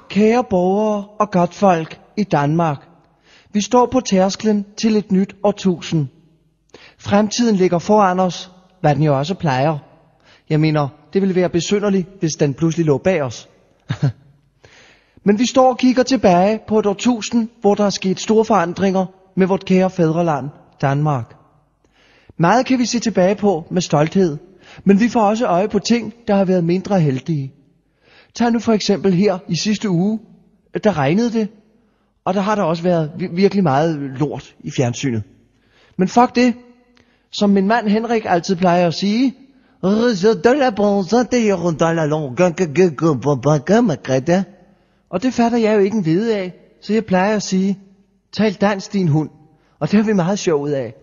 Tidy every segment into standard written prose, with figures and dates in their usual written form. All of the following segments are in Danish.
Kære borgere og godt folk i Danmark. Vi står på tærsklen til et nyt årtusind. Fremtiden ligger foran os, hvad den jo også plejer. Jeg mener, det ville være besynderligt, hvis den pludselig lå bag os. Men vi står og kigger tilbage på et årtusind, hvor der er sket store forandringer med vort kære fædreland, Danmark. Meget kan vi se tilbage på med stolthed, men vi får også øje på ting, der har været mindre heldige. Tag nu for eksempel her i sidste uge, der regnede det, og der har der også været virkelig meget lort i fjernsynet. Men fuck det, som min mand Henrik altid plejer at sige, og det fatter jeg jo ikke en vide af, så jeg plejer at sige, tal dansk din hund, og det har vi meget sjov ud af.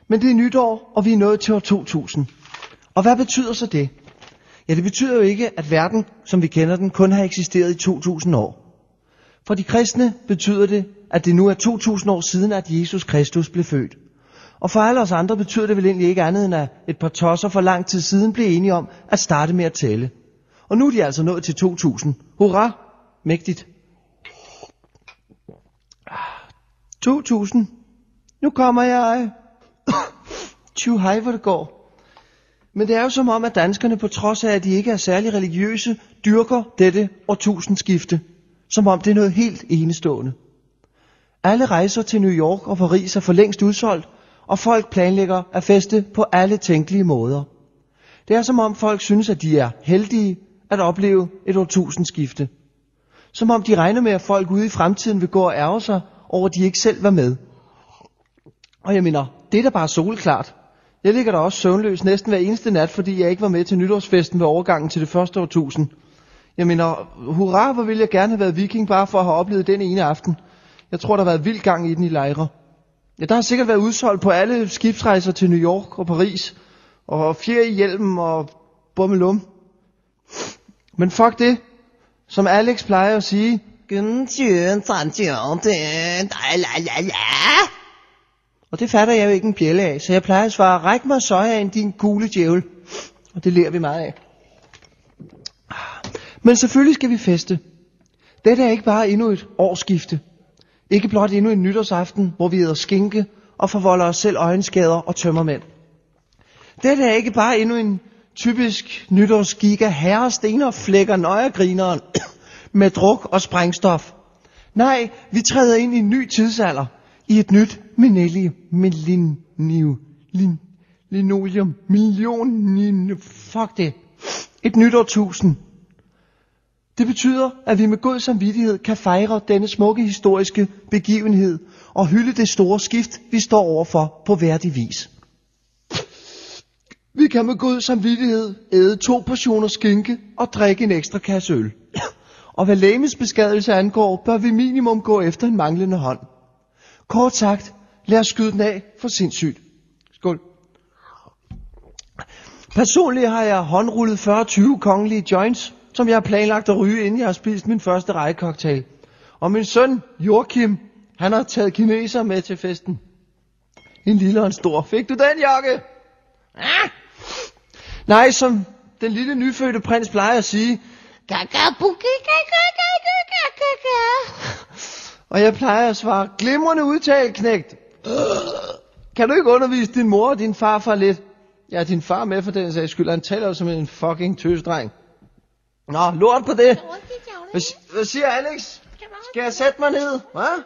Men det er nytår, og vi er nået til år 2000. Og hvad betyder så det? Ja, det betyder jo ikke, at verden, som vi kender den, kun har eksisteret i 2000 år. For de kristne betyder det, at det nu er 2000 år siden, at Jesus Kristus blev født. Og for alle os andre betyder det vel egentlig ikke andet, end at et par tosser for lang tid siden blev enige om at starte med at tælle. Og nu er de altså nået til 2000. Hurra! Mægtigt. 2000. Nu kommer jeg. Hej, hvor det går. Men det er jo som om, at danskerne på trods af, at de ikke er særlig religiøse, dyrker dette årtusindskifte. Som om det er noget helt enestående. Alle rejser til New York og Paris er for længst udsolgt, og folk planlægger at feste på alle tænkelige måder. Det er som om folk synes, at de er heldige at opleve et årtusindskifte. Som om de regner med, at folk ude i fremtiden vil gå og ærge sig over, at de ikke selv var med. Og jeg mener, det er da bare soleklart. Jeg ligger da også søvnløs næsten hver eneste nat, fordi jeg ikke var med til nytårsfesten ved overgangen til det første årtusind. Jeg mener, hurra, hvor ville jeg gerne have været viking bare for at have oplevet den ene aften. Jeg tror, der har været vild gang i den i lejre. Ja, der har sikkert været udsolgt på alle skibsrejser til New York og Paris. Og fjer i hjelmen og bummelum. Men fuck det. Som Alex plejer at sige. Og det fatter jeg jo ikke en bjælle af, så jeg plejer at svare, ræk mig sojaen, din gule djævel. Og det lærer vi meget af. Men selvfølgelig skal vi feste. Dette er ikke bare endnu et årsskifte. Ikke blot endnu en nytårsaften, hvor vi æder skinke og forvolder os selv øjenskader og tømmermænd. Dette er ikke bare endnu en typisk nytårsgiga herresten og flækker nøjergrineren med druk og sprængstof. Nej, vi træder ind i en ny tidsalder. I et nyt et nyt årtusind. Det betyder, at vi med god samvittighed kan fejre denne smukke historiske begivenhed og hylde det store skift, vi står overfor på værdig vis. Vi kan med god samvittighed æde 2 portioner skinke og drikke en ekstra kasse øl. Og hvad legemsbeskadigelse angår, bør vi minimum gå efter en manglende hånd. Kort sagt, lad os skyde den af for sindssygt. Skål. Personligt har jeg håndrullet 40-20 kongelige joints, som jeg har planlagt at ryge, inden jeg har spist min første rejecocktail. Og min søn, Joachim, han har taget kineser med til festen. En lille og en stor. Fik du den, Jokke? Ah! Nej, som den lille nyfødte prins plejer at sige. Og jeg plejer at svare, glimrende udtale, knægt. Kan du ikke undervise din mor og din farfar lidt? Ja, din far med for den sags skyld. Han taler jo som en fucking tøsdreng. Nå, lort på det. Hvad siger Alex? Skal jeg sætte mig ned? Hvad?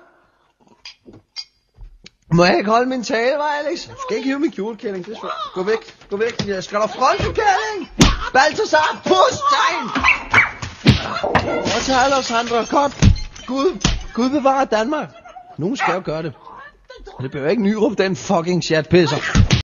Må jeg ikke holde min tale, hva' Alex? Du skal ikke hive min kjolekælling. Gå væk, gå væk. Jeg skal da fronte, kælling. Balthasar, pust dig! Og til alle os andre, godt. Gud bevarer Danmark. Nogen skal jo gøre det. Og det behøver ikke Nyrup, den fucking chatpisser.